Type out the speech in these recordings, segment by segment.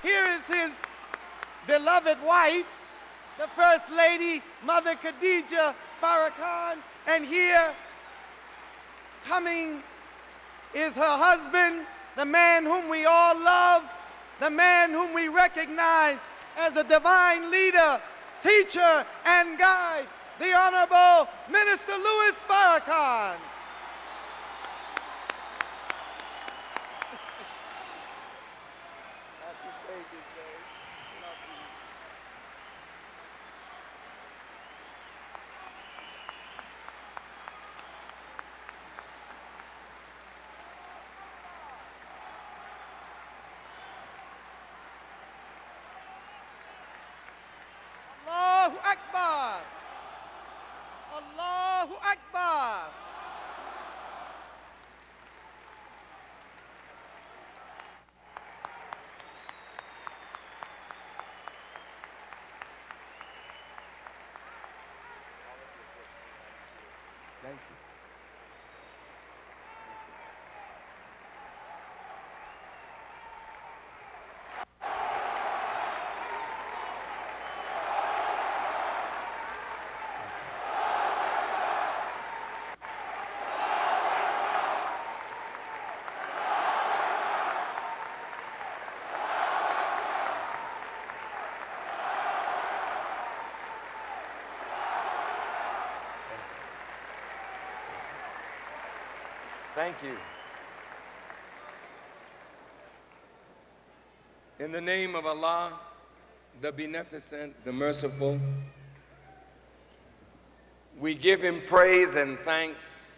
Here is his beloved wife, the First Lady, Mother Khadija Farrakhan, and here coming is her husband, the man whom we all love, the man whom we recognize as a divine leader, teacher, and guide, the Honorable Minister Louis Farrakhan. Allahu Akbar! Allahu Akbar! Thank you. Thank you. In the name of Allah, the Beneficent, the Merciful, we give Him praise and thanks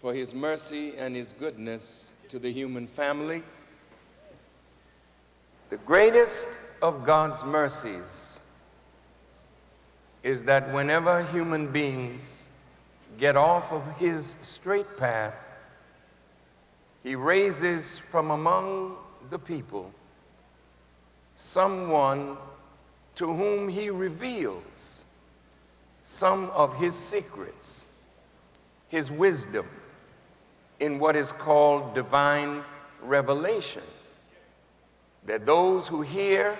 for His mercy and His goodness to the human family. The greatest of God's mercies is that whenever human beings get off of His straight path, He raises from among the people someone to whom He reveals some of His secrets, His wisdom, in what is called divine revelation, that those who hear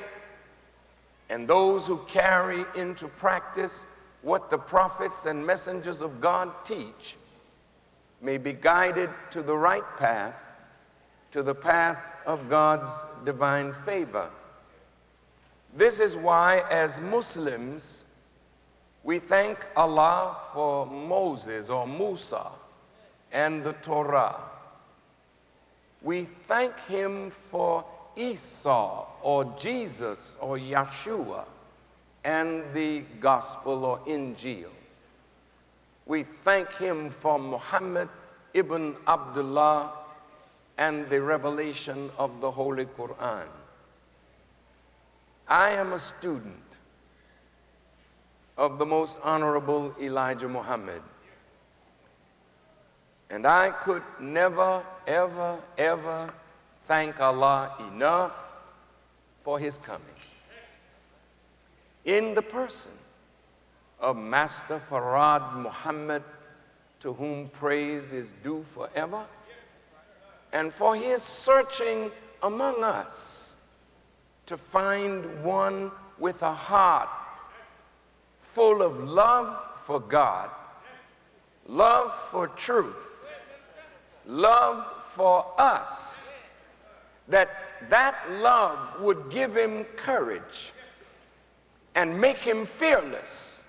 and those who carry into practice what the prophets and messengers of God teach may be guided to the right path, to the path of God's divine favor. This is why, as Muslims, we thank Allah for Moses or Musa and the Torah. We thank Him for Isa or Jesus or Yeshua and the Gospel or Injil. We thank Him for Muhammad ibn Abdullah and the revelation of the Holy Quran. I am a student of the Most Honorable Elijah Muhammad, and I could never, ever, ever thank Allah enough for His coming. In the person of Master Farad Muhammad, to whom praise is due forever, and for His searching among us to find one with a heart full of love for God, love for truth, love for us, that love would give him courage and make him fearless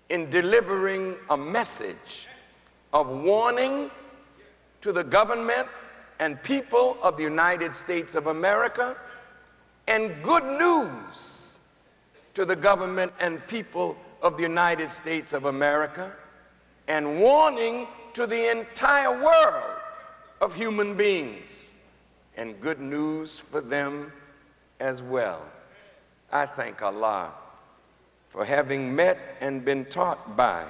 in delivering a message of warning to the government and people of the United States of America, and good news to the government and people of the United States of America, and warning to the entire world of human beings, and good news for them as well. I thank Allah for having met and been taught by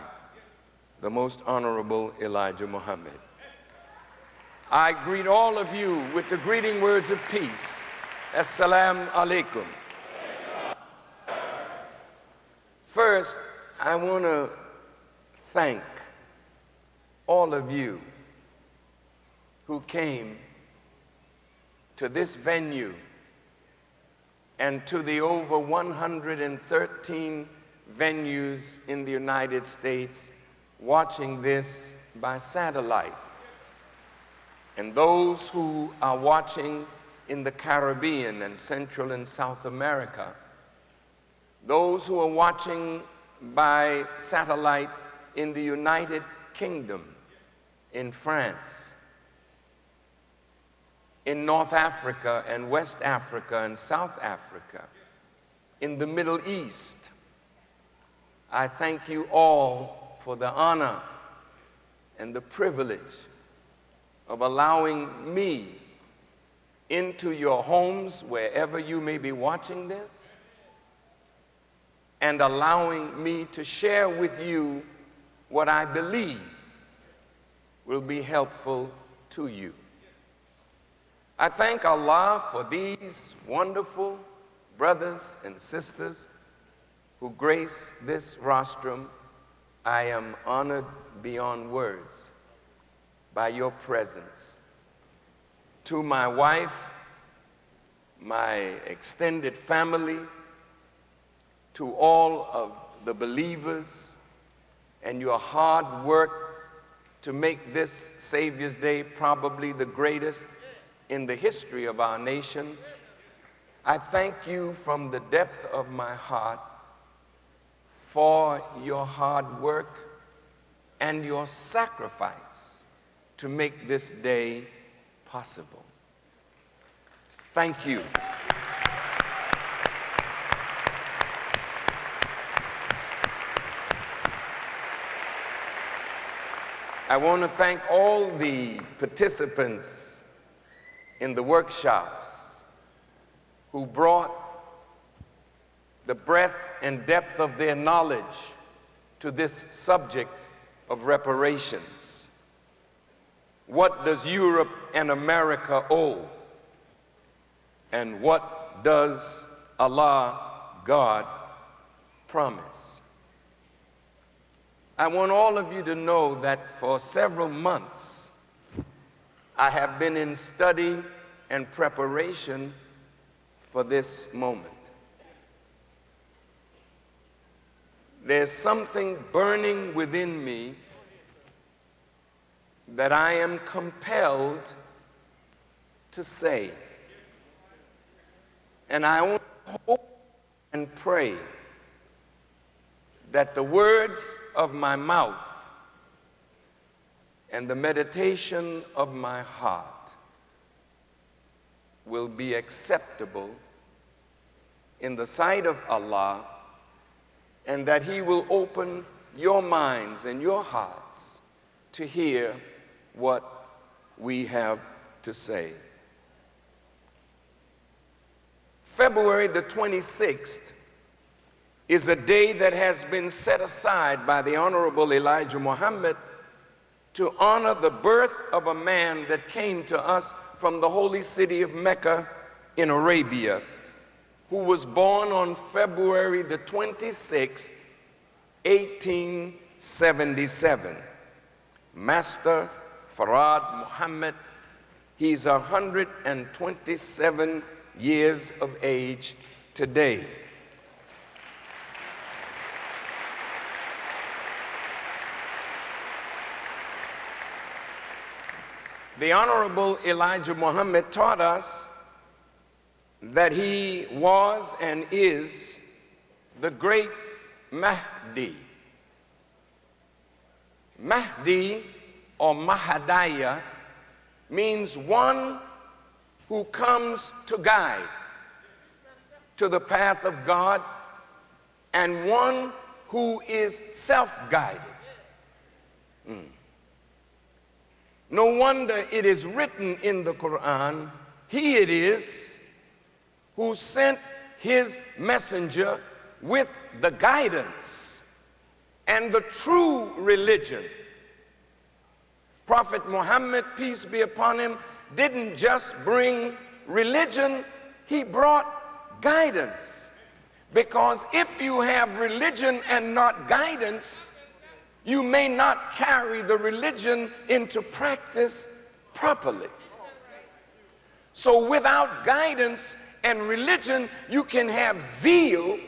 the Most Honorable Elijah Muhammad. I greet all of you with the greeting words of peace. Assalamu alaikum. First, I want to thank all of you who came to this venue and to the over 113 venues in the United States watching this by satellite, and those who are watching in the Caribbean and Central and South America, those who are watching by satellite in the United Kingdom, in France, in North Africa and West Africa and South Africa, in the Middle East. I thank you all for the honor and the privilege of allowing me into your homes, wherever you may be watching this, and allowing me to share with you what I believe will be helpful to you. I thank Allah for these wonderful brothers and sisters who grace this rostrum. I am honored beyond words by your presence. To my wife, my extended family, to all of the believers, and your hard work to make this Savior's Day probably the greatest in the history of our nation, I thank you from the depth of my heart for your hard work and your sacrifice to make this day possible. Thank you. I want to thank all the participants in the workshops who brought the breadth and depth of their knowledge to this subject of reparations. What does Europe and America owe? And what does Allah, God, promise? I want all of you to know that for several months, I have been in study and preparation for this moment. There's something burning within me that I am compelled to say. And I hope and pray that the words of my mouth and the meditation of my heart will be acceptable in the sight of Allah, and that He will open your minds and your hearts to hear what we have to say. February the 26th is a day that has been set aside by the Honorable Elijah Muhammad to honor the birth of a man that came to us from the holy city of Mecca in Arabia, who was born on February the 26th, 1877. Master Farad Muhammad. He's 127 years of age today. The Honorable Elijah Muhammad taught us that he was and is the great Mahdi. Mahdi, or Mahadiya, means one who comes to guide to the path of God, and one who is self-guided. No wonder it is written in the Quran, He it is who sent His messenger with the guidance and the true religion. Prophet Muhammad, peace be upon him, didn't just bring religion, he brought guidance. Because if you have religion and not guidance, you may not carry the religion into practice properly. So without guidance And religion, you can have zeal,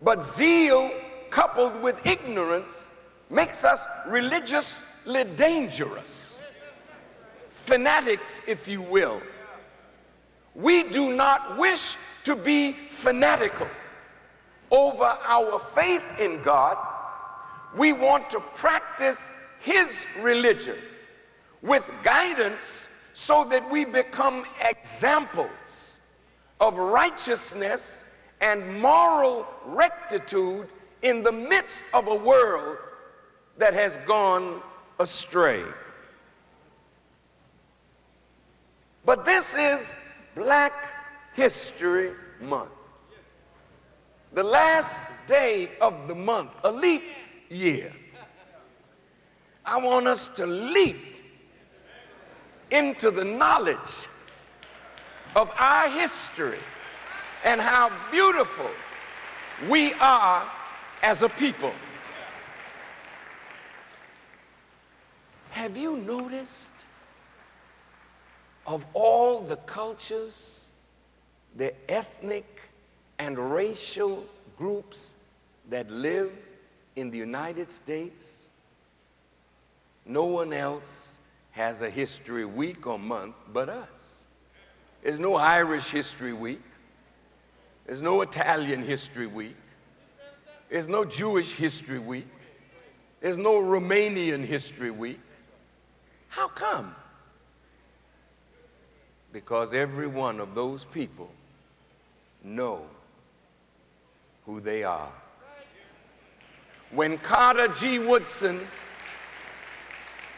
but zeal coupled with ignorance makes us religiously dangerous. Fanatics, if you will. We do not wish to be fanatical over our faith in God. We want to practice His religion with guidance so that we become examples of righteousness and moral rectitude in the midst of a world that has gone astray. But this is Black History Month. The last day of the month, a leap year. I want us to leap into the knowledge of our history and how beautiful we are as a people. Have you noticed of all the cultures, the ethnic and racial groups that live in the United States, no one else has a history week or month but us. There's no Irish History Week. There's no Italian History Week. There's no Jewish History Week. There's no Romanian History Week. How come? Because every one of those people know who they are. When Carter G. Woodson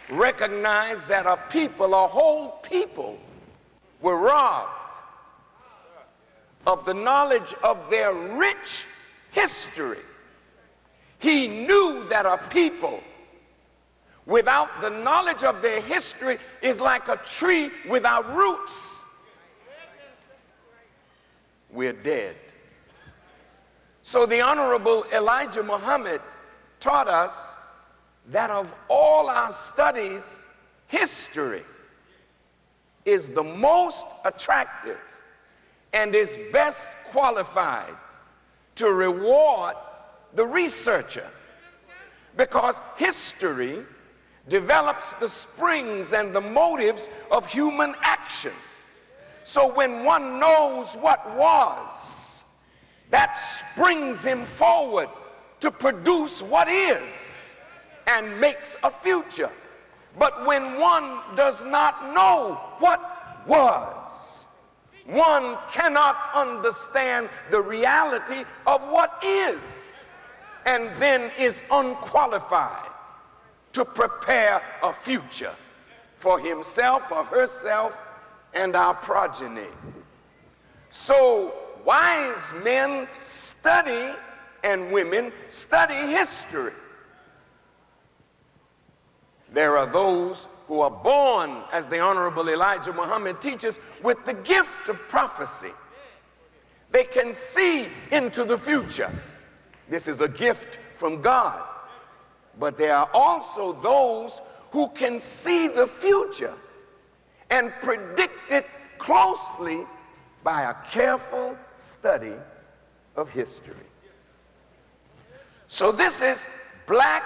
recognized that a whole people, were robbed of the knowledge of their rich history, he knew that a people without the knowledge of their history is like a tree without roots. We're dead. So the Honorable Elijah Muhammad taught us that of all our studies, history is the most attractive and is best qualified to reward the researcher, because history develops the springs and the motives of human action. So when one knows what was, that springs him forward to produce what is and makes a future. But when one does not know what was, one cannot understand the reality of what is, and then is unqualified to prepare a future for himself or herself and our progeny. So wise men study, and women study history. There are those who are born, as the Honorable Elijah Muhammad teaches, with the gift of prophecy. They can see into the future. This is a gift from God. But there are also those who can see the future and predict it closely by a careful study of history. So this is Black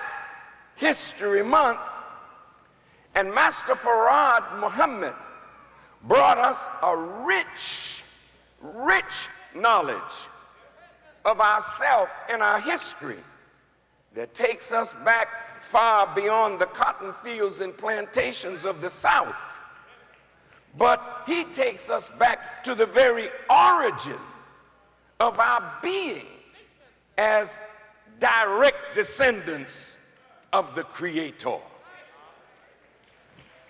History Month, and Master Farad Muhammad brought us a rich knowledge of ourselves and our history that takes us back far beyond the cotton fields and plantations of the South. But he takes us back to the very origin of our being as direct descendants of the Creator.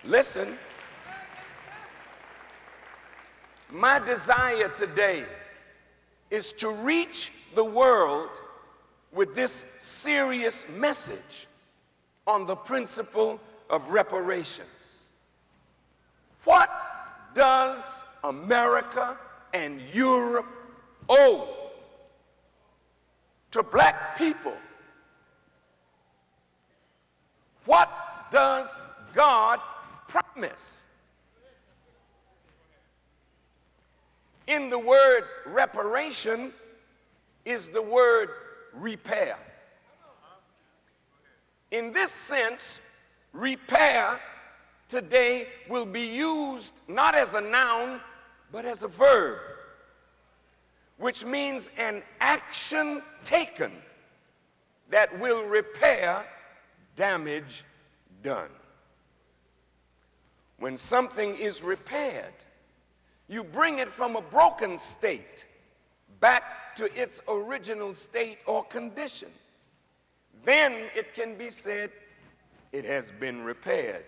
Listen, my desire today is to reach the world with this serious message on the principle of reparations. What does America and Europe owe to black people? What does God promise? in the word reparation is the word repair. In this sense, repair today will be used not as a noun, but as a verb, which means an action taken that will repair damage done. When something is repaired, you bring it from a broken state back to its original state or condition. Then it can be said it has been repaired.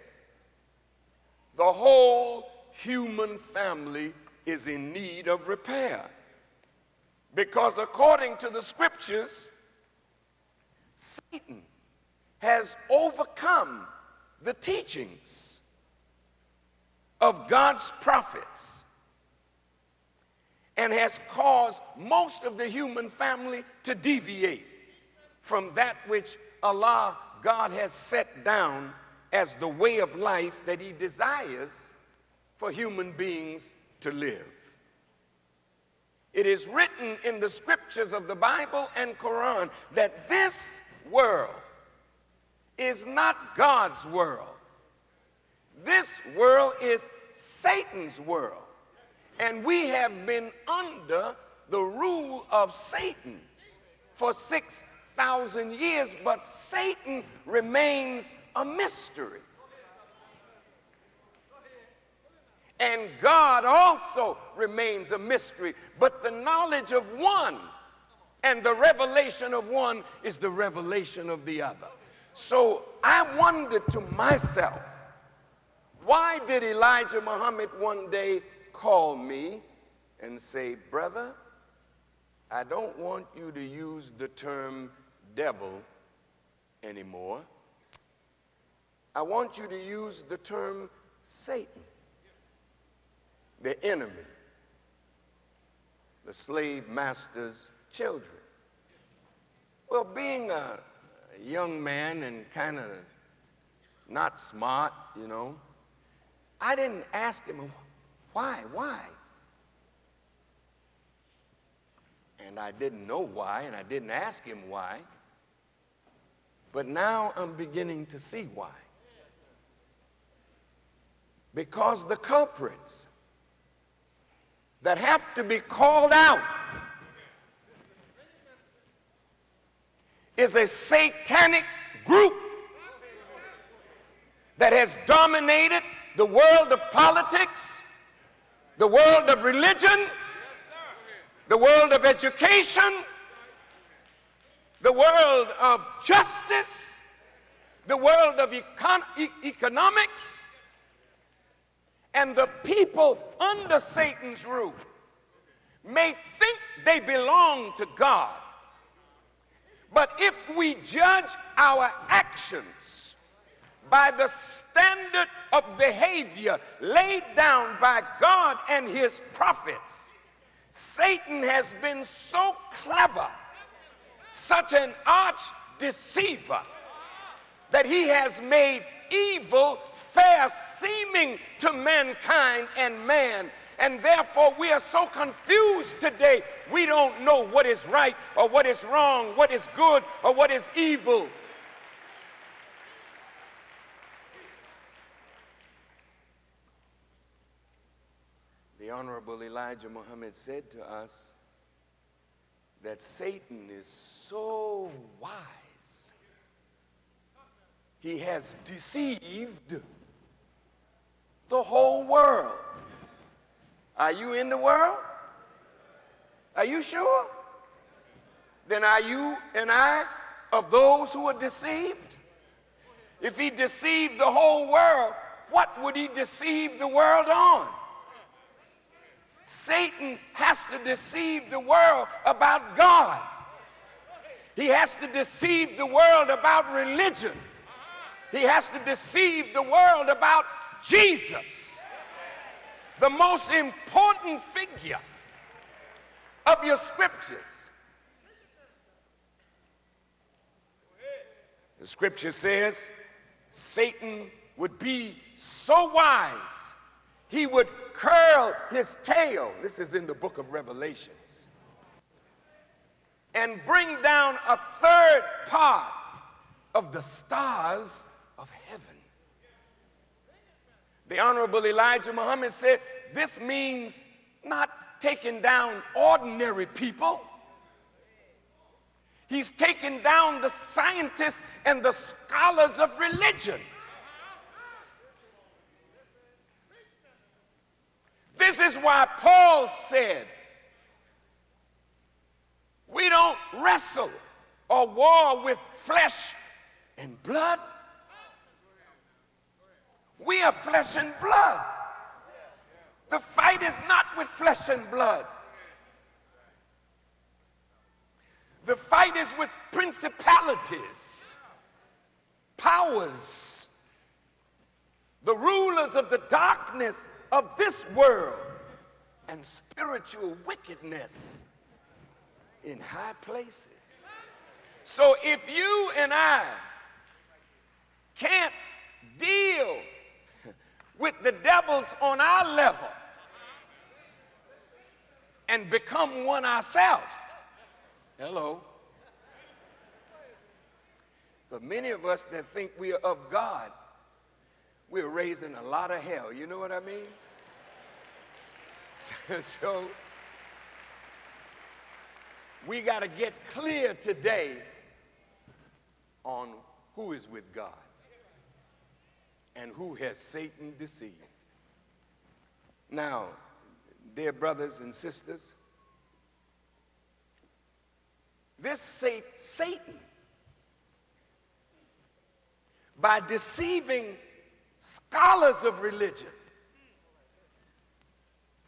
The whole human family is in need of repair, because according to the scriptures, Satan has overcome the teachings of God's prophets and has caused most of the human family to deviate from that which Allah, God, has set down as the way of life that he desires for human beings to live. It is written in the scriptures of the Bible and Quran that this world is not God's world. This world is Satan's world. And we have been under the rule of Satan for 6,000 years, but Satan remains a mystery. And God also remains a mystery, but the knowledge of one and the revelation of one is the revelation of the other. So I wondered to myself, why did Elijah Muhammad one day call me and say, brother, I don't want you to use the term devil anymore. I want you to use the term Satan, the enemy, the slave master's children. Well, being a young man and kind of not smart, you know, I didn't ask him, why? And I didn't know why, and I didn't ask him why. But now I'm beginning to see why. Because the culprits that have to be called out is a satanic group that has dominated the world of politics, the world of religion, the world of education, the world of justice, the world of economics, and the people under Satan's rule may think they belong to God. But if we judge our actions by the standard of behavior laid down by God and his prophets, Satan has been so clever, such an arch deceiver, that he has made evil fair seeming to mankind and man. And therefore we are so confused today, we don't know what is right or what is wrong, what is good or what is evil. The Honorable Elijah Muhammad said to us that Satan is so wise, he has deceived the whole world. Are you in the world? Are you sure? Then are you and I of those who are deceived? If he deceived the whole world, what would he deceive the world on? Satan has to deceive the world about God. He has to deceive the world about religion. He has to deceive the world about Jesus, the most important figure of your scriptures. The scripture says Satan would be so wise He would curl his tail. This is in the book of Revelations. And bring down a third part of the stars of heaven. The Honorable Elijah Muhammad said, this means not taking down ordinary people. He's taking down the scientists and the scholars of religion. This is why Paul said, we don't wrestle or war with flesh and blood. We are flesh and blood. The fight is not with flesh and blood. The fight is with principalities, powers, the rulers of the darkness of this world, and spiritual wickedness in high places. So if you and I can't deal with the devils on our level and become one ourselves, hello. But many of us that think we are of God, we're raising a lot of hell. You know what I mean? So we got to get clear today on who is with God and who has Satan deceived. Now, dear brothers and sisters, this Satan, by deceiving scholars of religion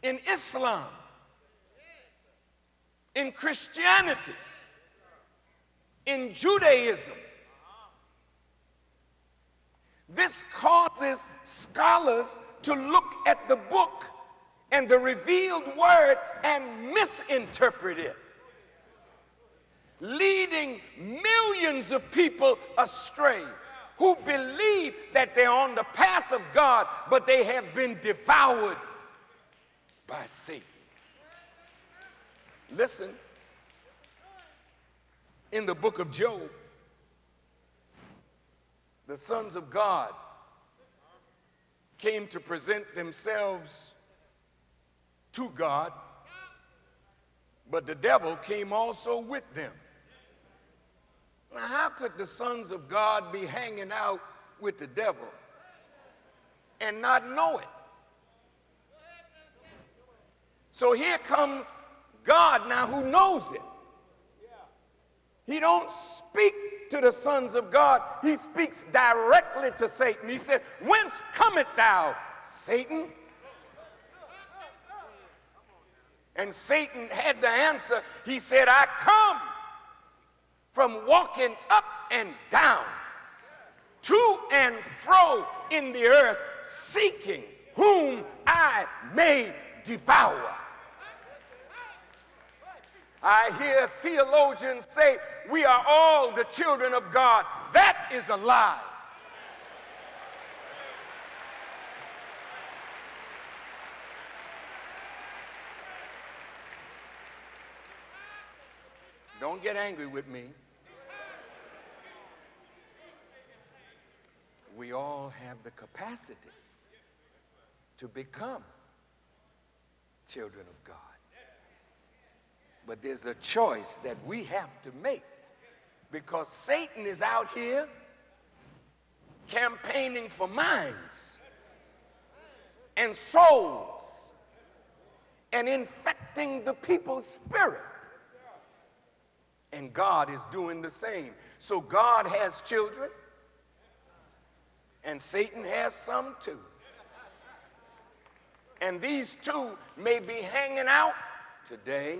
in Islam, in Christianity, in Judaism, this causes scholars to look at the book and the revealed word and misinterpret it, leading millions of people astray who believe that they're on the path of God, but they have been devoured by Satan. Listen, in the book of Job, the sons of God came to present themselves to God, but the devil came also with them. Now, how could the sons of God be hanging out with the devil and not know it? So here comes God now who knows it. He don't speak to the sons of God. He speaks directly to Satan. He said, whence cometh thou, Satan? And Satan had to answer. He said, I come from walking up and down, to and fro in the earth, seeking whom I may devour. I hear theologians say we are all the children of God. That is a lie. Don't get angry with me. We all have the capacity to become children of God. But there's a choice that we have to make, because Satan is out here campaigning for minds and souls and infecting the people's spirit. And God is doing the same. So God has children, and Satan has some too. And these two may be hanging out today,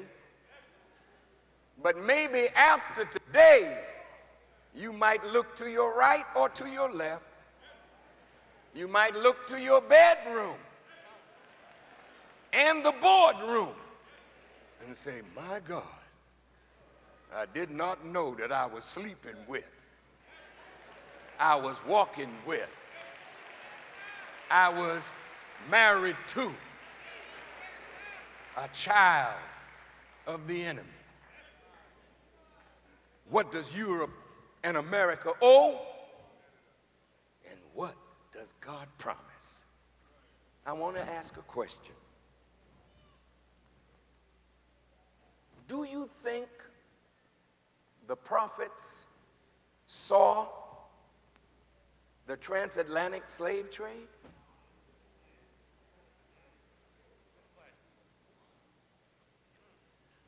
but maybe after today, you might look to your right or to your left. You might look to your bedroom and the boardroom and say, my God, I did not know that I was sleeping with, I was walking with, I was married to a child of the enemy. What does Europe and America owe? And what does God promise? I want to ask a question. Do you think the prophets saw the transatlantic slave trade?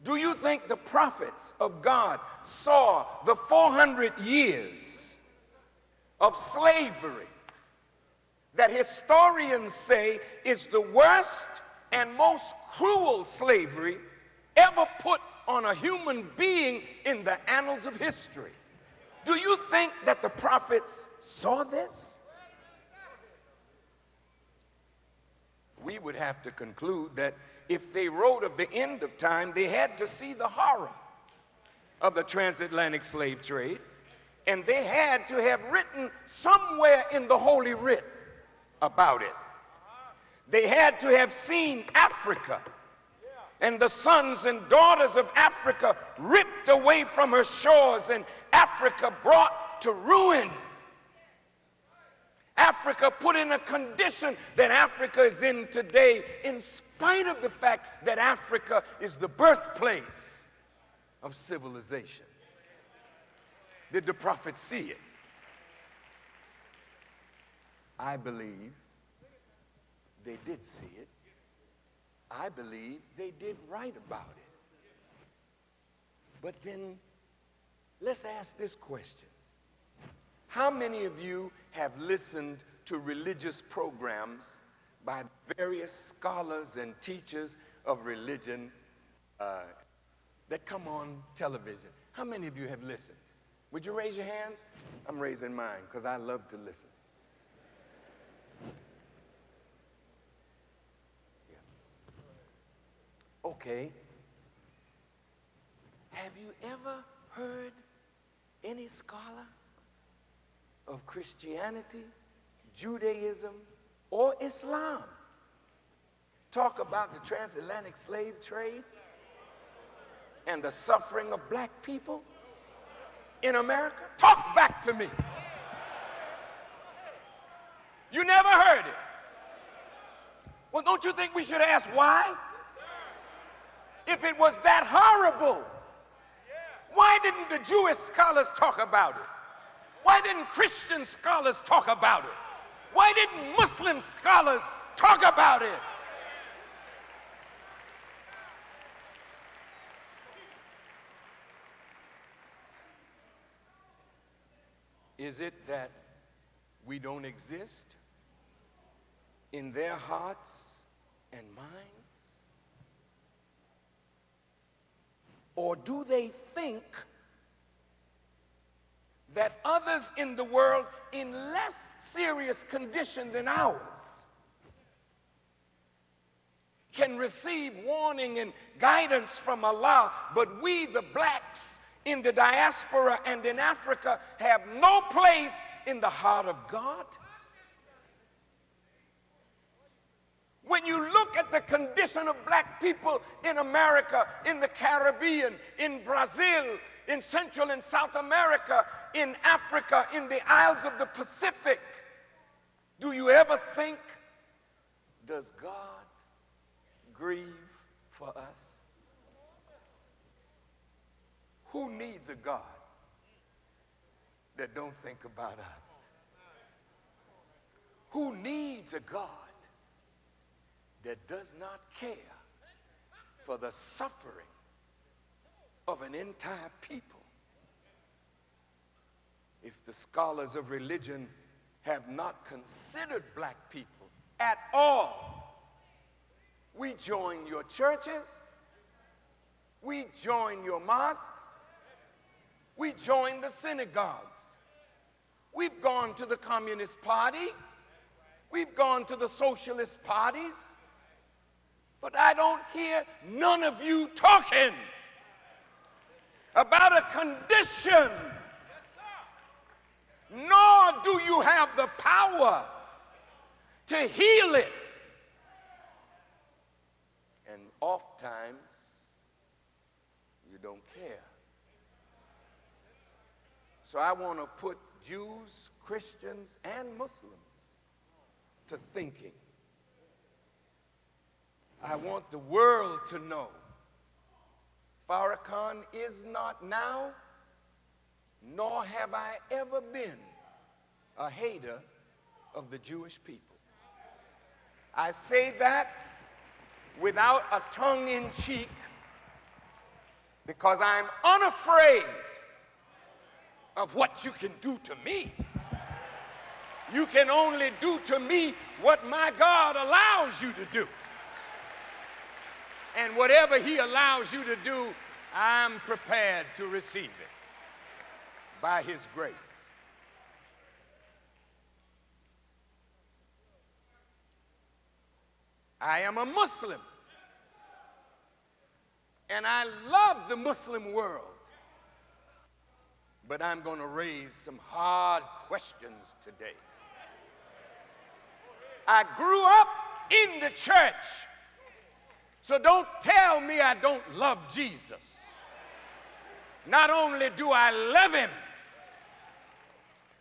Do you think the prophets of God saw the 400 years of slavery that historians say is the worst and most cruel slavery ever put on a human being in the annals of history? Do you think that the prophets saw this? We would have to conclude that if they wrote of the end of time, they had to see the horror of the transatlantic slave trade, and they had to have written somewhere in the Holy Writ about it. They had to have seen Africa and the sons and daughters of Africa ripped away from her shores and Africa brought to ruin. Africa put in a condition that Africa is in today, in spite of the fact that Africa is the birthplace of civilization. Did the prophets see it? I believe they did see it. I believe they did write about it. But then let's ask this question. How many of you have listened to religious programs by various scholars and teachers of religion that come on television? How many of you have listened? Would you raise your hands? I'm raising mine because I love to listen. Yeah. Okay. Have you ever heard any scholar of Christianity, Judaism, or Islam talk about the transatlantic slave trade and the suffering of black people in America? Talk back to me. You never heard it. Well, don't you think we should ask why? If it was that horrible, why didn't the Jewish scholars talk about it? Why didn't Christian scholars talk about it? Why didn't Muslim scholars talk about it? Is it that we don't exist in their hearts and minds? Or do they think that others in the world in less serious condition than ours can receive warning and guidance from Allah, but we, the blacks in the diaspora and in Africa, have no place in the heart of God? When you look at the condition of black people in America, in the Caribbean, in Brazil, in Central and South America, in Africa, in the Isles of the Pacific, do you ever think, does God grieve for us? Who needs a God that don't think about us? Who needs a God that does not care for the suffering of an entire people? If the scholars of religion have not considered black people at all, we join your churches, we join your mosques, we join the synagogues. We've gone to the Communist Party, we've gone to the socialist parties, but I don't hear none of you talking about a condition, nor do you have the power to heal it And oftentimes, you don't care. So I want to put Jews, Christians, and Muslims to thinking. I want the world to know Farrakhan is not now, nor have I ever been, a hater of the Jewish people. I say that without a tongue in cheek because I'm unafraid of what you can do to me. You can only do to me what my God allows you to do. And whatever he allows you to do, I'm prepared to receive it by his grace. I am a Muslim, and I love the Muslim world, but I'm going to raise some hard questions today. I grew up in the church, so don't tell me I don't love Jesus. Not only do I love him,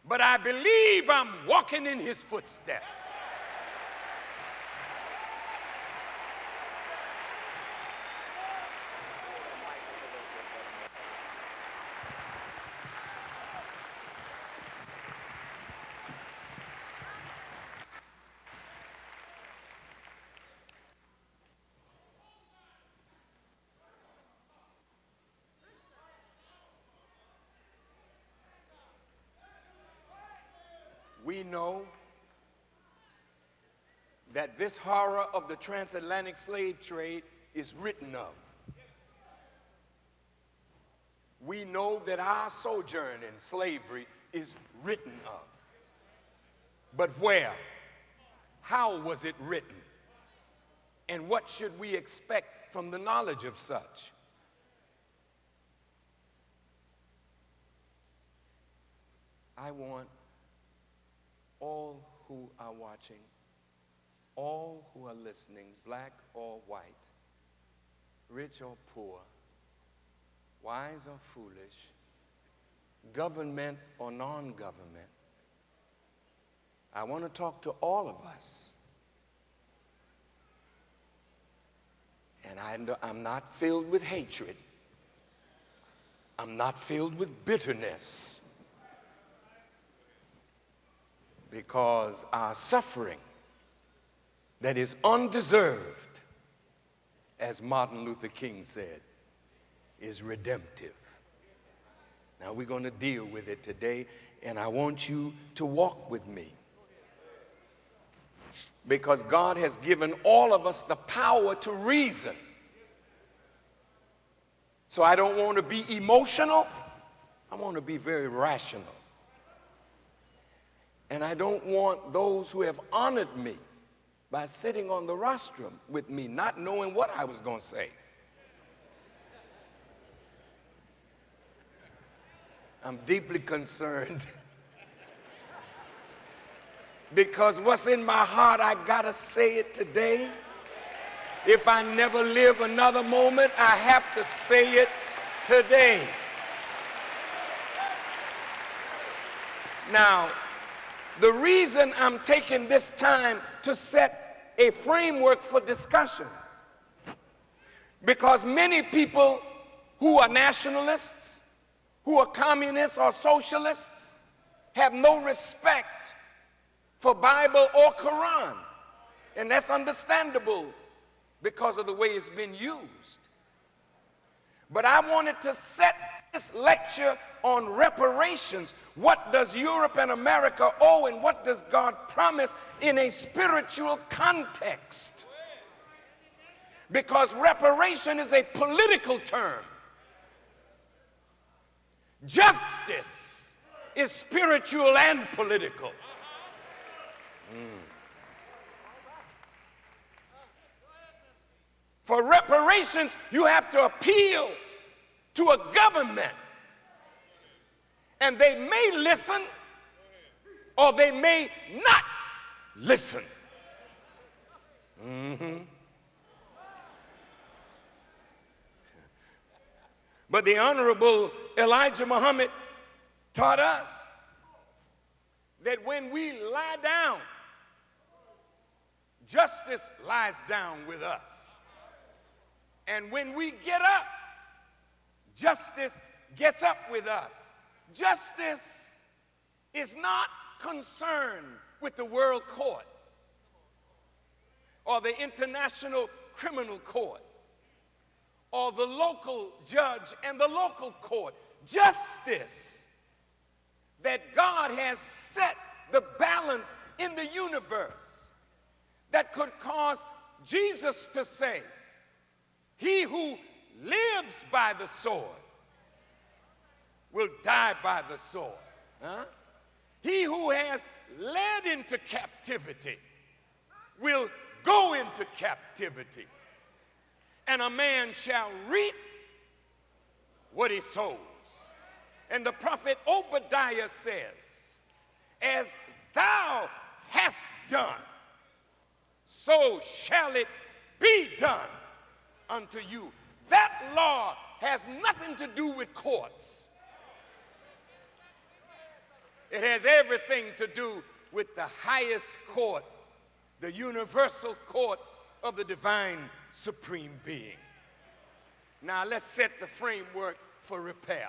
but I believe I'm walking in his footsteps. We know that this horror of the transatlantic slave trade is written of. We know that our sojourn in slavery is written of. But where? How was it written? And what should we expect from the knowledge of such? I want all who are watching, all who are listening, black or white, rich or poor, wise or foolish, government or non-government, I want to talk to all of us. And I'm not filled with hatred. I'm not filled with bitterness. Because our suffering that is undeserved, as Martin Luther King said, is redemptive. Now we're going to deal with it today, and I want you to walk with me. Because God has given all of us the power to reason. So I don't want to be emotional, I want to be very rational. And I don't want those who have honored me by sitting on the rostrum with me, not knowing what I was going to say. I'm deeply concerned because what's in my heart, I gotta say it today. If I never live another moment, I have to say it today. Now, the reason I'm taking this time to set a framework for discussion, because many people who are nationalists, who are communists or socialists, have no respect for Bible or Quran. And that's understandable because of the way it's been used. But I wanted to set this lecture on reparations. What does Europe and America owe, and what does God promise in a spiritual context? Because reparation is a political term. Justice is spiritual and political. For reparations, you have to appeal to a government. And they may listen or they may not listen. But the Honorable Elijah Muhammad taught us that when we lie down, justice lies down with us. And when we get up, justice gets up with us. Justice is not concerned with the World Court or the International Criminal Court or the local judge and the local court. Justice, that God has set the balance in the universe that could cause Jesus to say, he who lives by the sword will die by the sword. Huh? He who has led into captivity will go into captivity. And a man shall reap what he sows. And the prophet Obadiah says, as thou hast done, so shall it be done unto you. That law has nothing to do with courts. It has everything to do with the highest court, the universal court of the divine supreme being. Now let's set the framework for repair.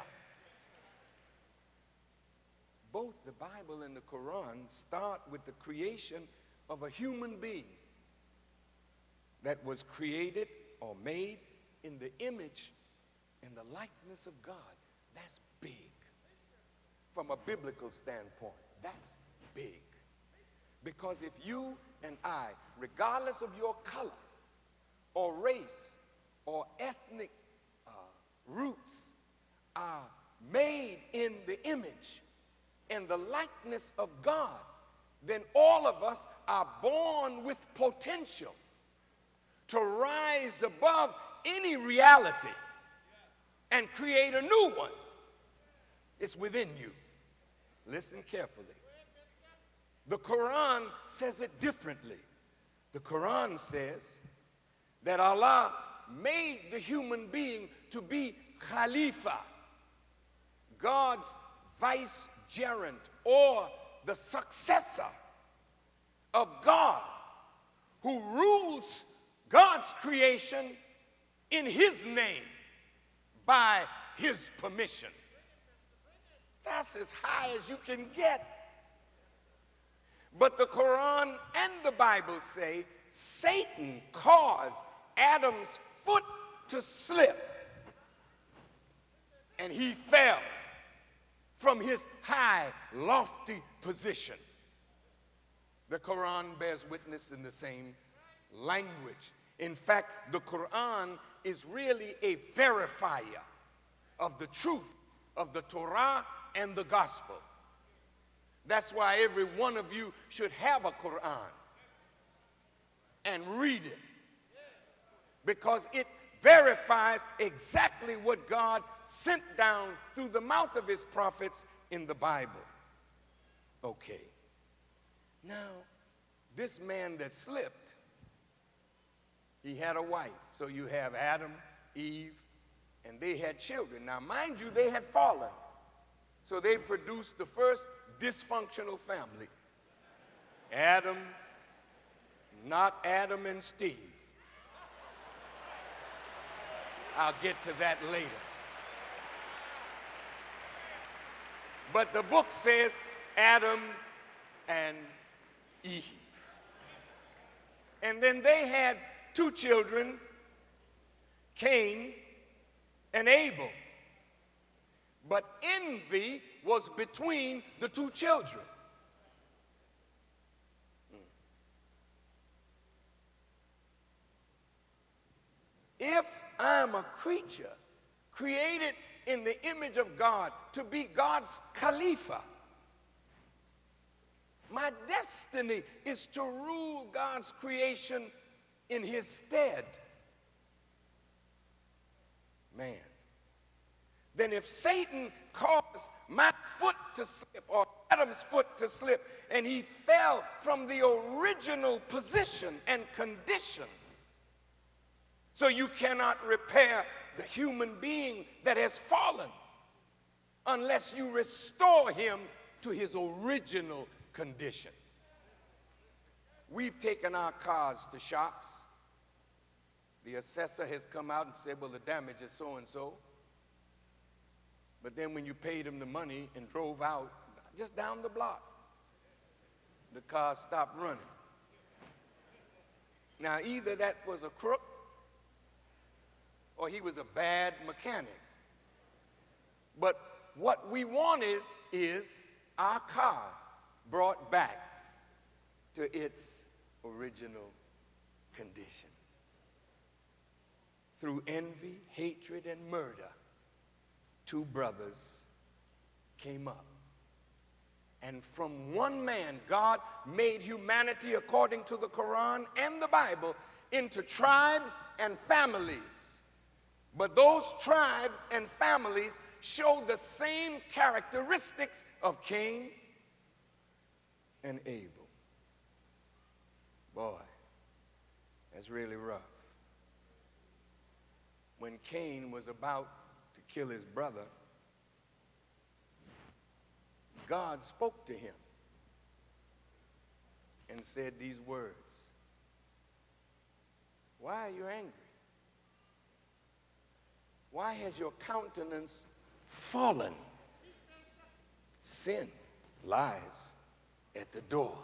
Both the Bible and the Quran start with the creation of a human being that was created or made in the image and the likeness of God. That's big. From a biblical standpoint, that's big. Because if you and I, regardless of your color or race or ethnic roots, are made in the image and the likeness of God, then all of us are born with potential to rise above any reality and create a new one. It's within you. Listen carefully. The Quran says it differently. The Quran says that Allah made the human being to be Khalifa, God's vicegerent or the successor of God, who rules God's creation in his name by his permission. That's as high as you can get. But the Quran and the Bible say Satan caused Adam's foot to slip and he fell from his high, lofty position. The Quran bears witness in the same language. In fact, the Quran is really a verifier of the truth of the Torah and the gospel. That's why every one of you should have a Quran and read it, because it verifies exactly what God sent down through the mouth of his prophets in the Bible. Okay. Now, this man that slipped, he had a wife. So you have Adam, Eve, and they had children. Now, mind you, they had fallen. So they produced the first dysfunctional family. Adam, not Adam and Steve. I'll get to that later. But the book says Adam and Eve. And then they had two children, Cain and Abel. But envy was between the two children. If I'm a creature created in the image of God to be God's Khalifa, my destiny is to rule God's creation in his stead. Man. Then if Satan caused my foot to slip or Adam's foot to slip and he fell from the original position and condition, so you cannot repair the human being that has fallen unless you restore him to his original condition. We've taken our cars to shops. The assessor has come out and said, well, the damage is so and so. But then when you paid him the money and drove out, just down the block, the car stopped running. Now, either that was a crook or he was a bad mechanic. But what we wanted is our car brought back to its original condition. Through envy, hatred, and murder, two brothers came up. And from one man, God made humanity, according to the Quran and the Bible, into tribes and families. But those tribes and families show the same characteristics of Cain and Abel. Boy, that's really rough. When Cain was about to kill his brother, God spoke to him and said these words. Why are you angry? Why has your countenance fallen? Sin lies at the door.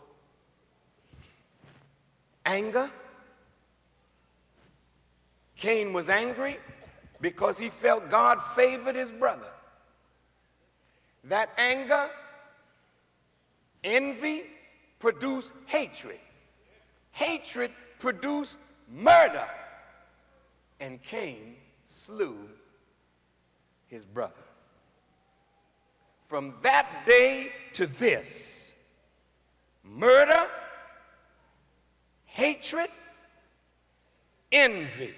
Anger. Cain was angry because he felt God favored his brother. That anger, envy, produced hatred. Hatred produced murder. And Cain slew his brother. From that day to this, murder, hatred, envy,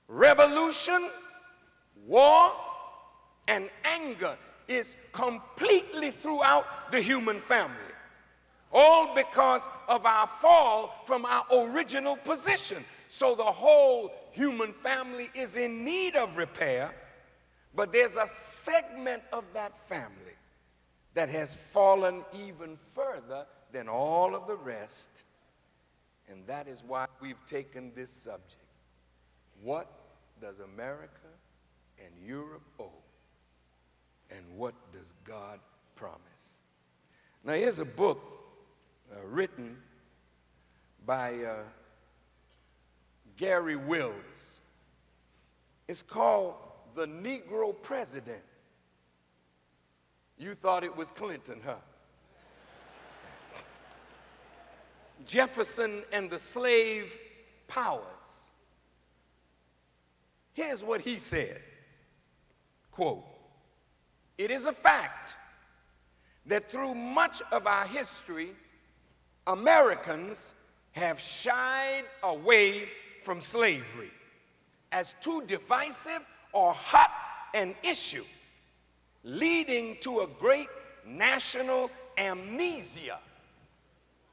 revolution, war, and anger is completely throughout the human family. All because of our fall from our original position. So the whole human family is in need of repair, but there's a segment of that family that has fallen even further than all of the rest. And that is why we've taken this subject. What does America and Europe owe? And what does God promise? Now, here's a book written by Gary Wills. It's called The Negro President. You thought it was Clinton, huh? Jefferson and the Slave Powers. Here's what he said, quote, "It is a fact that through much of our history, Americans have shied away from slavery as too divisive or hot an issue, leading to a great national amnesia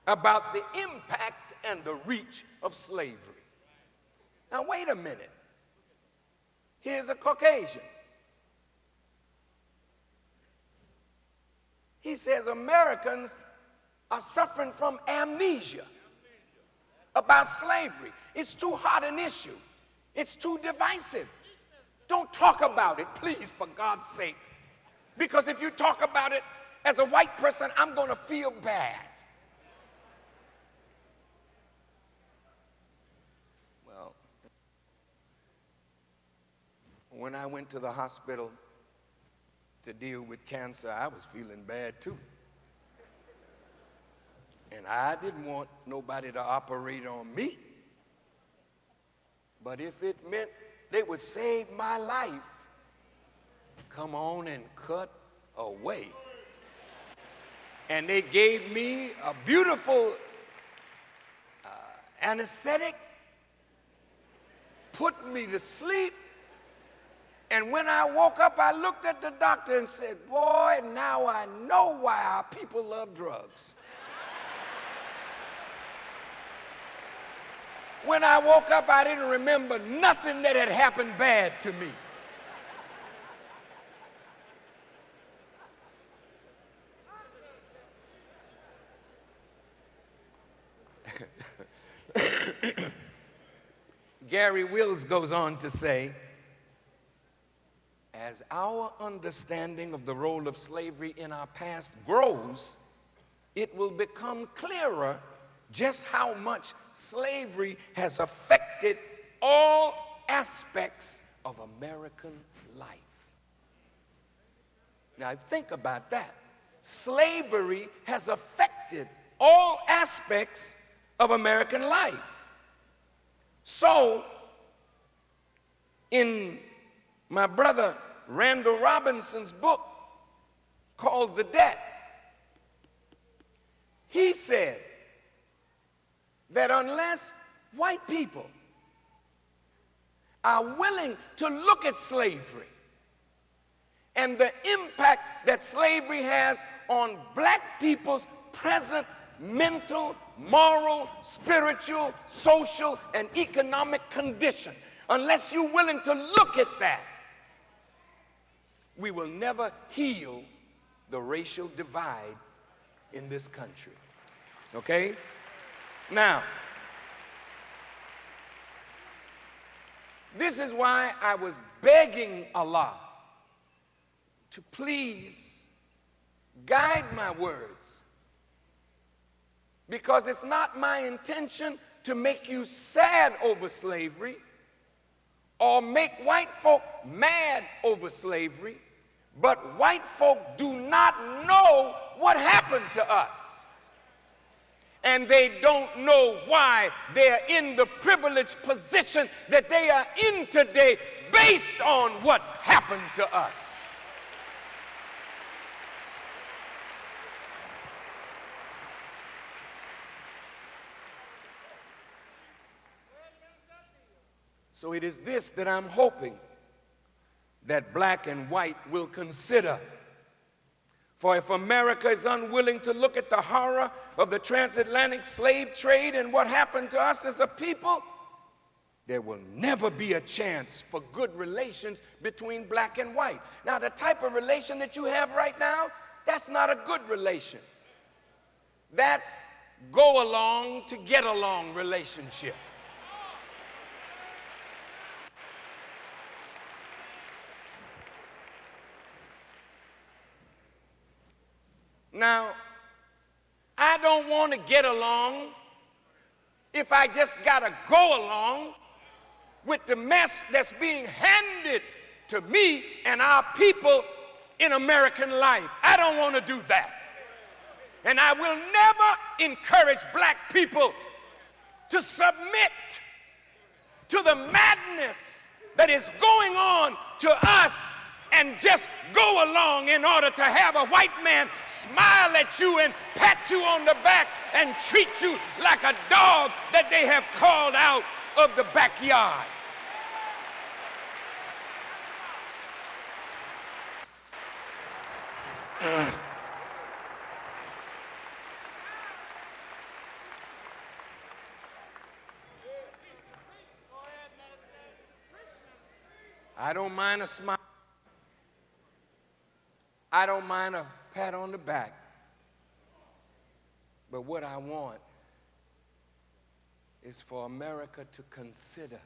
about the impact and the reach of slavery." Now, wait a minute. Here's a Caucasian. He says Americans are suffering from amnesia about slavery. It's too hot an issue. It's too divisive. Don't talk about it, please, for God's sake. Because if you talk about it as a white person, I'm going to feel bad. Well, when I went to the hospital to deal with cancer, I was feeling bad too. And I didn't want nobody to operate on me. But if it meant they would save my life, come on and cut away. And they gave me a beautiful anesthetic, put me to sleep. And when I woke up, I looked at the doctor and said, boy, now I know why our people love drugs. When I woke up, I didn't remember nothing that had happened bad to me. Gary Wills goes on to say, as our understanding of the role of slavery in our past grows, it will become clearer just how much slavery has affected all aspects of American life. Now think about that. Slavery has affected all aspects of American life. So, in my brother Randall Robinson's book called The Debt, he said that unless white people are willing to look at slavery and the impact that slavery has on black people's present mental, moral, spiritual, social, and economic condition, unless you're willing to look at that, we will never heal the racial divide in this country. Okay? Now, this is why I was begging Allah to please guide my words, because it's not my intention to make you sad over slavery or make white folk mad over slavery, but white folk do not know what happened to us. And they don't know why they're in the privileged position that they are in today based on what happened to us. So it is this that I'm hoping that black and white will consider. For if America is unwilling to look at the horror of the transatlantic slave trade and what happened to us as a people, there will never be a chance for good relations between black and white. Now, the type of relation that you have right now, that's not a good relation. That's go along to get along relationship. Now, I don't want to get along if I just got to go along with the mess that's being handed to me and our people in American life. I don't want to do that. And I will never encourage black people to submit to the madness that is going on to us and just go along in order to have a white man smile at you and pat you on the back and treat you like a dog that they have called out of the backyard. I don't mind a smile. I don't mind a pat on the back. But what I want is for America to consider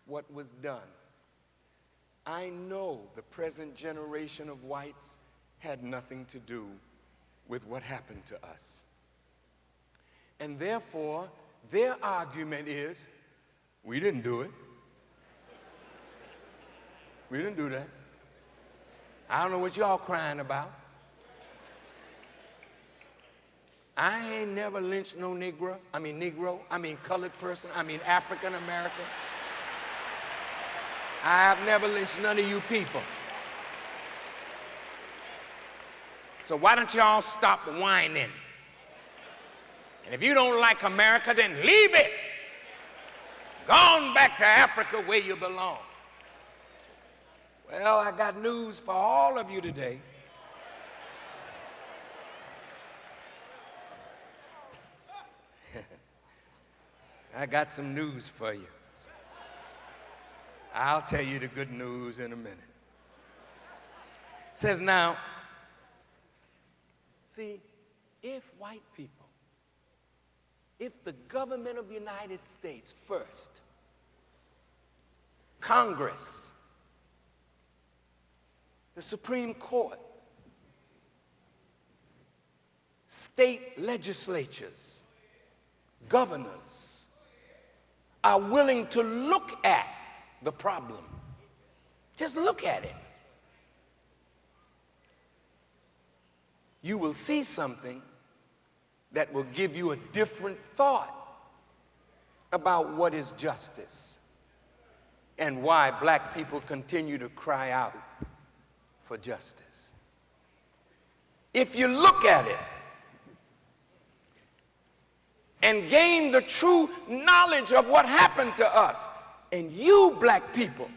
what was done. I know the present generation of whites had nothing to do with what happened to us. And therefore, their argument is, we didn't do it. We didn't do that. I don't know what y'all crying about. I ain't never lynched no Negro, colored person, African American. I have never lynched none of you people. So why don't y'all stop whining? And if you don't like America, then leave it. Go on back to Africa where you belong. Well, I got news for all of you today. I got some news for you. I'll tell you the good news in a minute. It says now, see, if white people, if the government of the United States first, Congress, the Supreme Court, state legislatures, governors are willing to look at the problem, just look at it, you will see something that will give you a different thought about what is justice and why black people continue to cry out for justice. If you look at it and gain the true knowledge of what happened to us, and you black people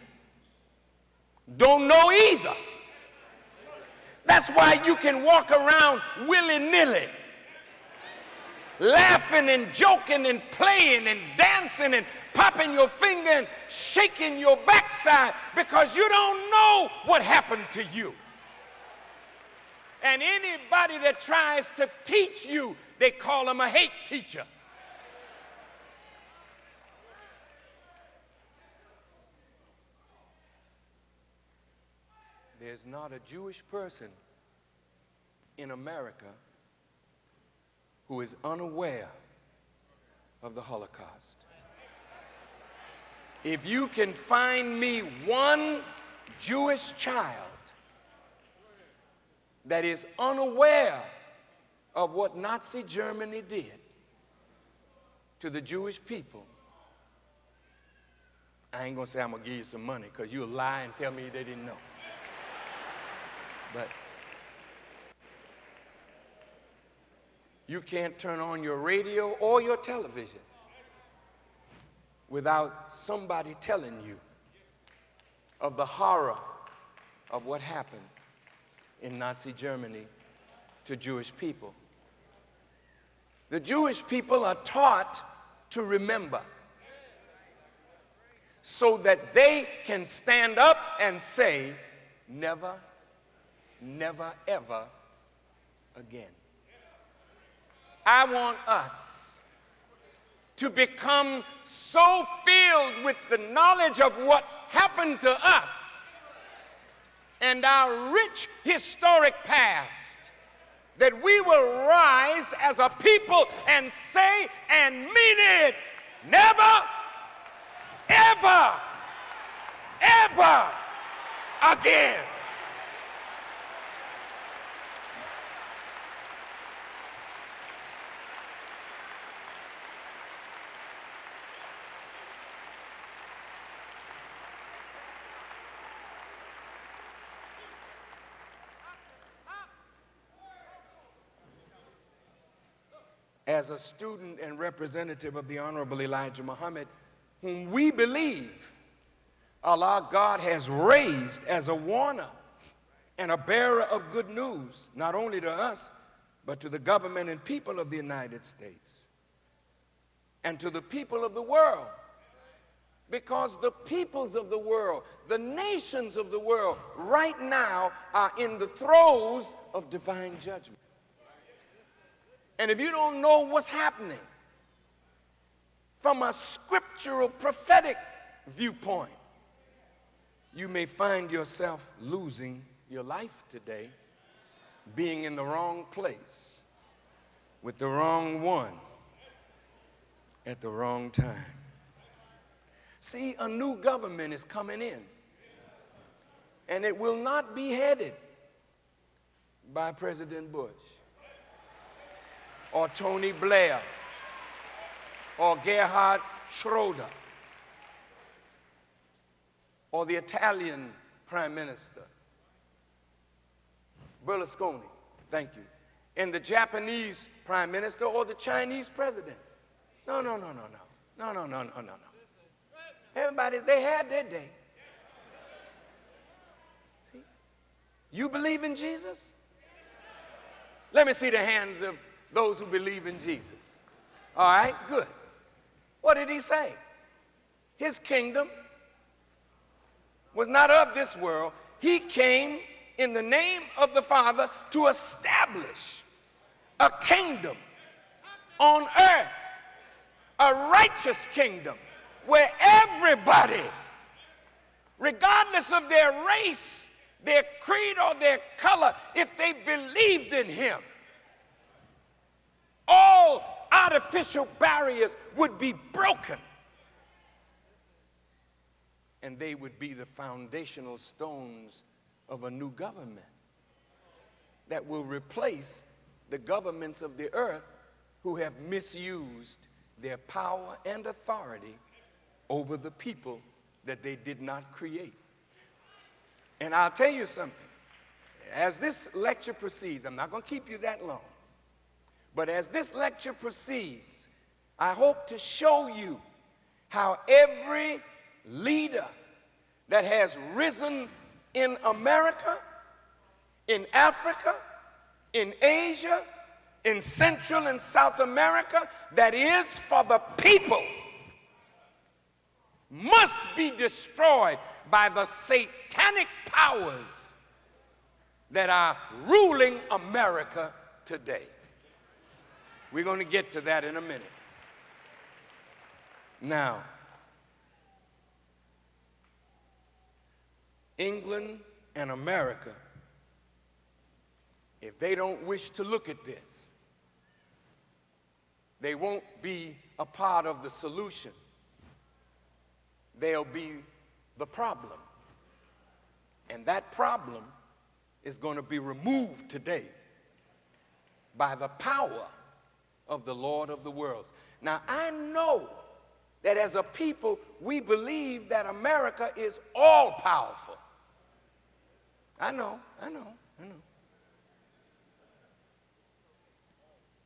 don't know either. That's why you can walk around willy-nilly, laughing and joking and playing and dancing and popping your finger and shaking your backside because you don't know what happened to you. And anybody that tries to teach you, they call them a hate teacher. There's not a Jewish person in America who is unaware of the Holocaust. If you can find me one Jewish child that is unaware of what Nazi Germany did to the Jewish people, I ain't gonna say I'm gonna give you some money because you'll lie and tell me they didn't know. But you can't turn on your radio or your television without somebody telling you of the horror of what happened in Nazi Germany to Jewish people. The Jewish people are taught to remember so that they can stand up and say, never, never, ever again. I want us to become so filled with the knowledge of what happened to us and our rich historic past that we will rise as a people and say and mean it, never, ever, ever again. As a student and representative of the Honorable Elijah Muhammad, whom we believe Allah God has raised as a warner and a bearer of good news, not only to us, but to the government and people of the United States and to the people of the world. Because the peoples of the world, the nations of the world, right now are in the throes of divine judgment. And if you don't know what's happening from a scriptural prophetic viewpoint, you may find yourself losing your life today, being in the wrong place with the wrong one at the wrong time. See, a new government is coming in, and it will not be headed by President Bush or Tony Blair or Gerhard Schroeder or the Italian Prime Minister, Berlusconi, thank you, and the Japanese Prime Minister or the Chinese President. No. Everybody, they had their day. See? You believe in Jesus? Let me see the hands of those who believe in Jesus. All right, good. What did he say? His kingdom was not of this world. He came in the name of the Father to establish a kingdom on earth, a righteous kingdom where everybody, regardless of their race, their creed, or their color, if they believed in him, all artificial barriers would be broken. And they would be the foundational stones of a new government that will replace the governments of the earth who have misused their power and authority over the people that they did not create. And I'll tell you something. As this lecture proceeds, I'm not going to keep you that long, but as this lecture proceeds, I hope to show you how every leader that has risen in America, in Africa, in Asia, in Central and South America, that is for the people, must be destroyed by the satanic powers that are ruling America today. We're going to get to that in a minute. Now, England and America, if they don't wish to look at this, they won't be a part of the solution. They'll be the problem. And that problem is going to be removed today by the power of the Lord of the worlds. Now, I know that as a people, we believe that America is all powerful. I know.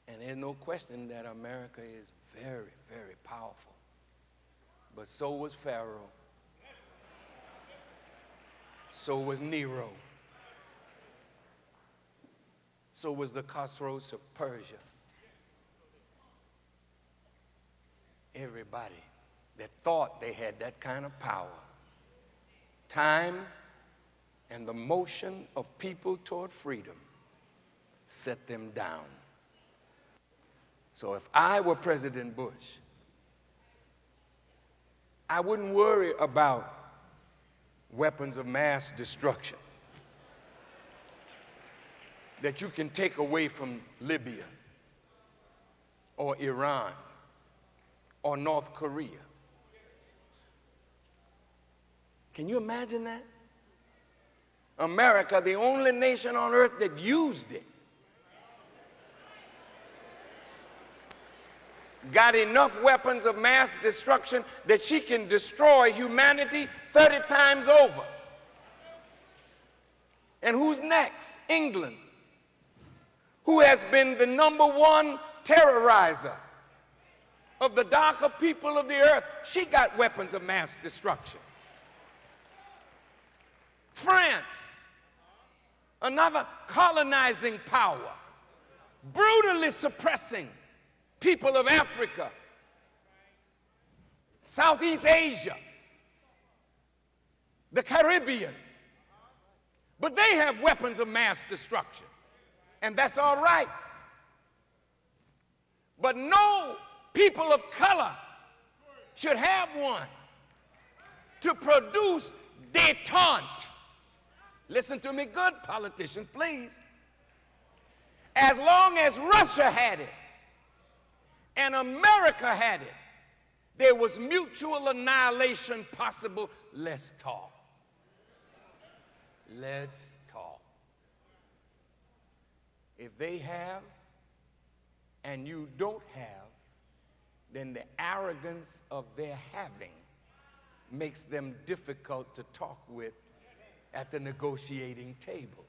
And there's no question that America is very, very powerful. But so was Pharaoh. So was Nero. So was the Khosrows of Persia. Everybody that thought they had that kind of power, time and the motion of people toward freedom set them down. So if I were President Bush, I wouldn't worry about weapons of mass destruction that you can take away from Libya or Iran or North Korea. Can you imagine that? America, the only nation on earth that used it, got enough weapons of mass destruction that she can destroy humanity 30 times over. And who's next? England, who has been the #1 terrorizer of the darker people of the earth. She got weapons of mass destruction. France, another colonizing power, brutally suppressing people of Africa, Southeast Asia, the Caribbean. But they have weapons of mass destruction, and that's all right. But no people of color should have one to produce détente. Listen to me good, politicians, please. As long as Russia had it and America had it, there was mutual annihilation possible. Let's talk. Let's talk. If they have and you don't have, then the arrogance of their having makes them difficult to talk with at the negotiating table.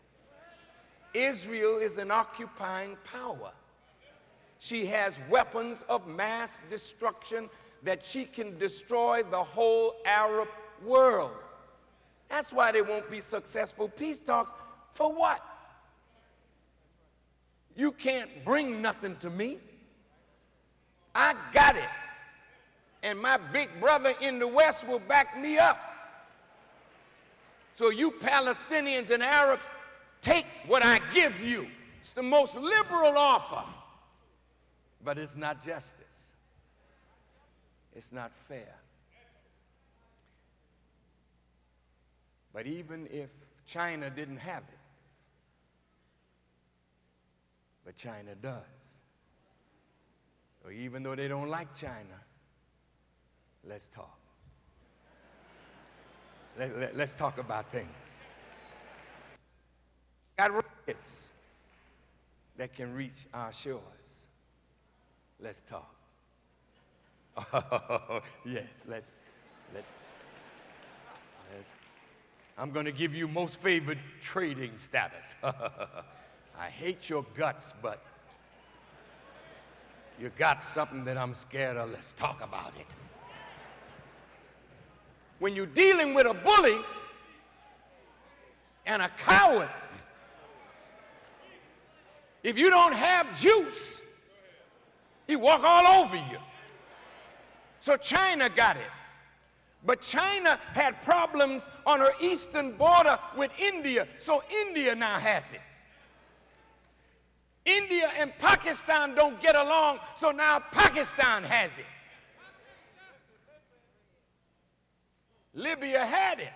Israel is an occupying power. She has weapons of mass destruction that she can destroy the whole Arab world. That's why there won't be successful peace talks. For what? You can't bring nothing to me. I got it. And my big brother in the West will back me up. So you Palestinians and Arabs, take what I give you. It's the most liberal offer. But it's not justice. It's not fair. But even if China didn't have it, but China does. Or even though they don't like China, let's talk. Let's talk about things. Got rockets that can reach our shores. Let's talk. Oh, yes, let's. I'm going to give you most favored trading status. I hate your guts, but you got something that I'm scared of. Let's talk about it. When you're dealing with a bully and a coward, if you don't have juice, he walk all over you. So China got it. But China had problems on her eastern border with India, so India now has it. India and Pakistan don't get along, so now Pakistan has it. Libya had it,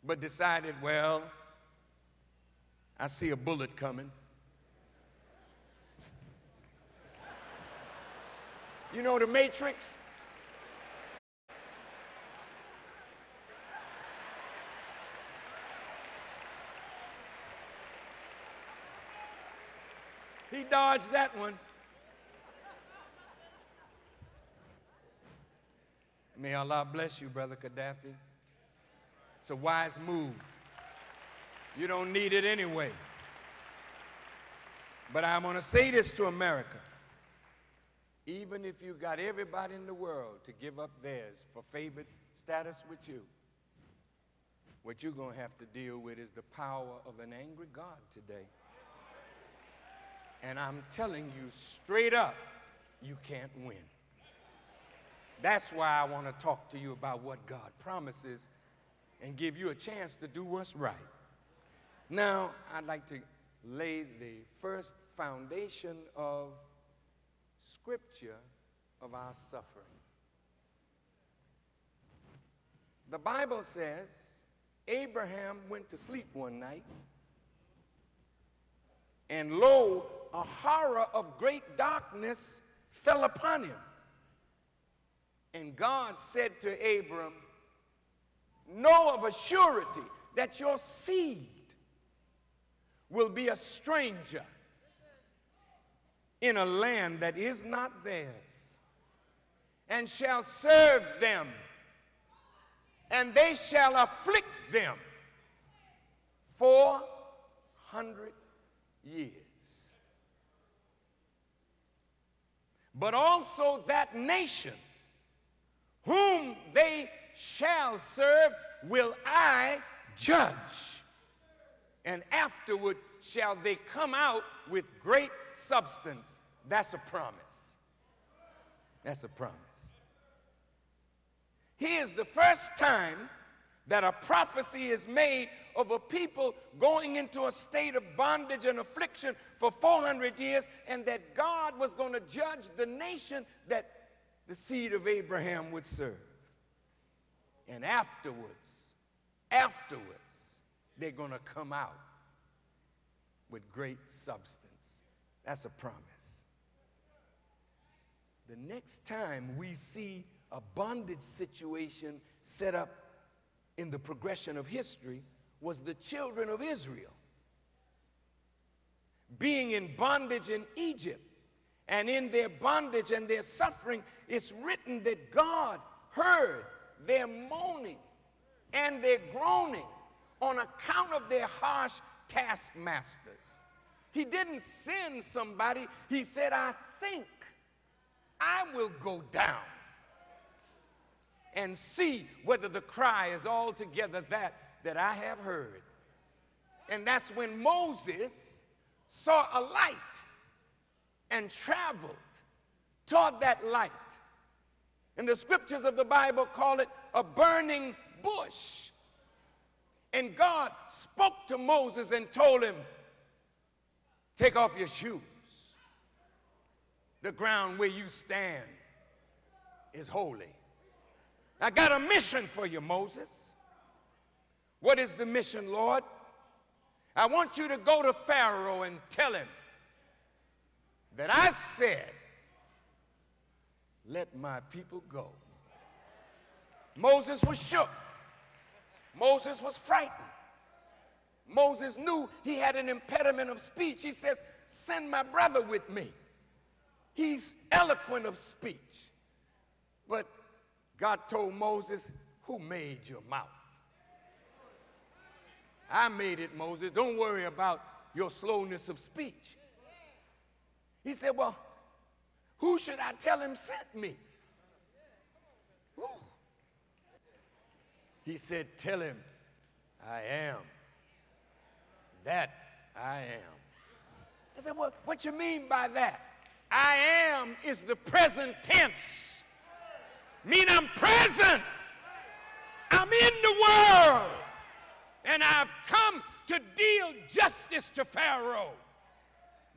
but decided, well, I see a bullet coming. You know the Matrix? He dodged that one. May Allah bless you, Brother Gaddafi. It's a wise move. You don't need it anyway. But I want to say this to America. Even if you got everybody in the world to give up theirs for favored status with you, what you're going to have to deal with is the power of an angry God today. And I'm telling you straight up, you can't win. That's why I want to talk to you about what God promises and give you a chance to do what's right. Now, I'd like to lay the first foundation of Scripture of our suffering. The Bible says Abraham went to sleep one night, and lo, a horror of great darkness fell upon him. And God said to Abram, know of a surety that your seed will be a stranger in a land that is not theirs, and shall serve them, and they shall afflict them 400 years. But also that nation whom they shall serve will I judge, and afterward shall they come out with great substance. That's a promise. That's a promise. Here's the first time that a prophecy is made of a people going into a state of bondage and affliction for 400 years, and that God was going to judge the nation that the seed of Abraham would serve. And afterwards, they're going to come out with great substance. That's a promise. The next time we see a bondage situation set up in the progression of history was the children of Israel being in bondage in Egypt. And in their bondage and their suffering, it's written that God heard their moaning and their groaning on account of their harsh taskmasters. He didn't send somebody. He said, I think I will go down and see whether the cry is altogether that I have heard. And that's when Moses saw a light and traveled toward that light And the scriptures of the Bible call it a burning bush. And God spoke to Moses and told him, take off your shoes. The ground where you stand is holy. I got a mission for you, Moses. What is the mission, Lord? I want you to go to Pharaoh and tell him that I said, let my people go. Moses was shook. Moses was frightened. Moses knew he had an impediment of speech. He says, send my brother with me. He's eloquent of speech. But God told Moses, who made your mouth? I made it, Moses. Don't worry about your slowness of speech. He said, well, who should I tell him sent me? Who? He said, tell him, I am that I am. I said, well, what you mean by that? I am is the present tense. Mean I'm present. I'm in the world. And I've come to deal justice to Pharaoh.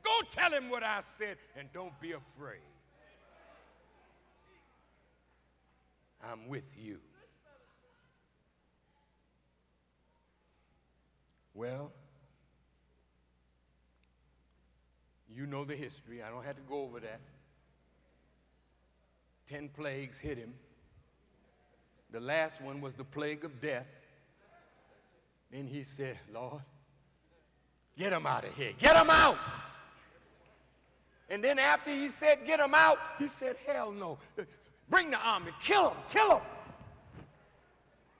Go tell him what I said and don't be afraid. I'm with you. Well, you know the history. I don't have to go over that. 10 plagues hit him. The last one was the plague of death. Then he said, Lord, get him out of here. Get him out. And then after he said, get him out, he said, hell no. Bring the army. Kill him. Kill him.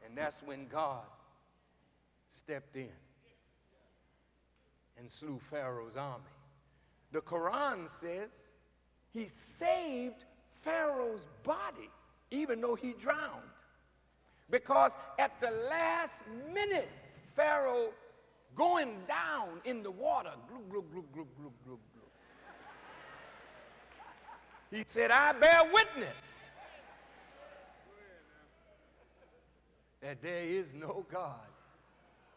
And that's when God stepped in and slew Pharaoh's army. The Quran says he saved Pharaoh's body, even though he drowned. Because at the last minute, Pharaoh going down in the water, glug, glug, glug, glug, glug, glug, glug. He said, I bear witness that there is no God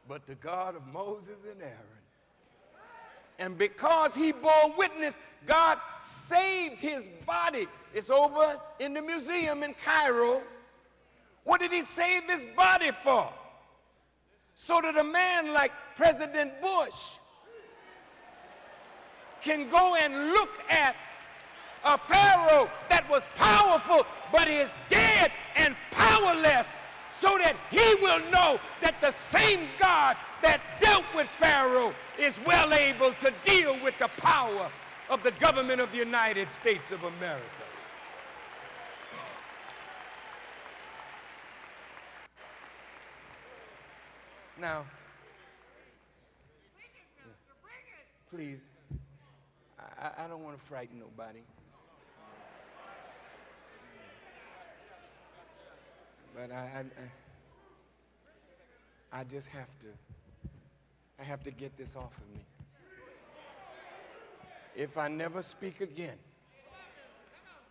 but the God of Moses and Aaron. And because he bore witness, God saved his body. It's over in the museum in Cairo. What did he save his body for? So that a man like President Bush can go and look at a Pharaoh that was powerful but is dead and powerless, so that he will know that the same God that dealt with Pharaoh is well able to deal with the power of the government of the United States of America. Now, please, I don't want to frighten nobody. But I just have to get this off of me. If I never speak again,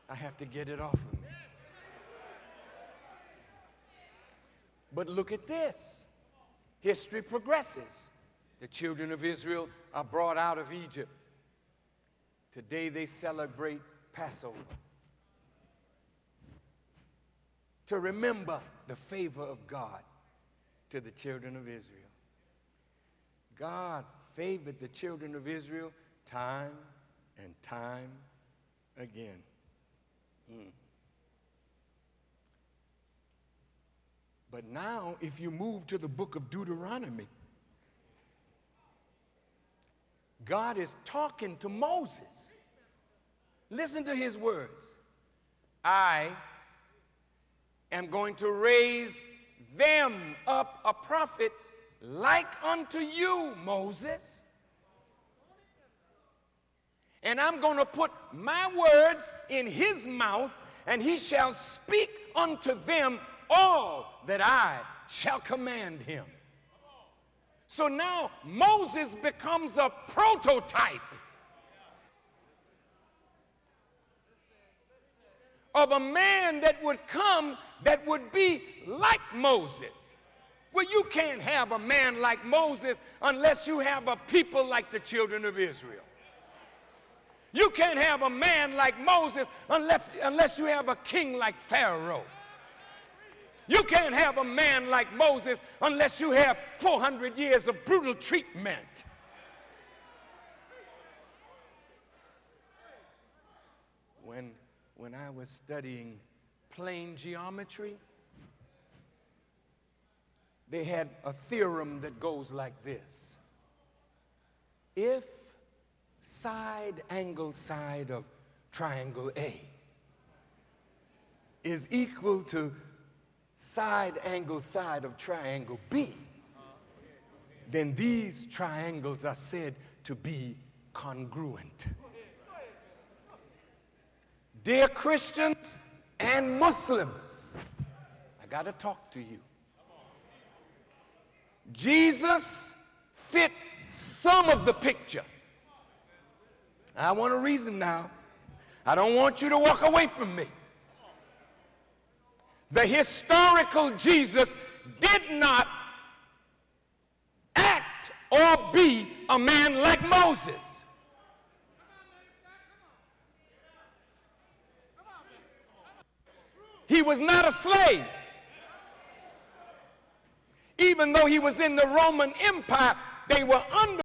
I have to get it off of me. But look at this. History progresses. The children of Israel are brought out of Egypt. Today they celebrate Passover to remember the favor of God to the children of Israel. God favored the children of Israel time and time again. But now, if you move to the book of Deuteronomy, God is talking to Moses. Listen to his words. I am going to raise them up a prophet like unto you, Moses. And I'm going to put my words in his mouth, and he shall speak unto them all that I shall command him. So now Moses becomes a prototype of a man that would come that would be like Moses. Well, you can't have a man like Moses unless you have a people like the children of Israel. You can't have a man like Moses unless you have a king like Pharaoh. You can't have a man like Moses unless you have 400 years of brutal treatment. When I was studying plane geometry, they had a theorem that goes like this. If side angle side of triangle A is equal to side angle side of triangle B, then these triangles are said to be congruent. Dear Christians and Muslims, I got to talk to you. Jesus fit some of the picture. I want to reason now. I don't want you to walk away from me. The historical Jesus did not act or be a man like Moses. He was not a slave. Even though he was in the Roman Empire, they were under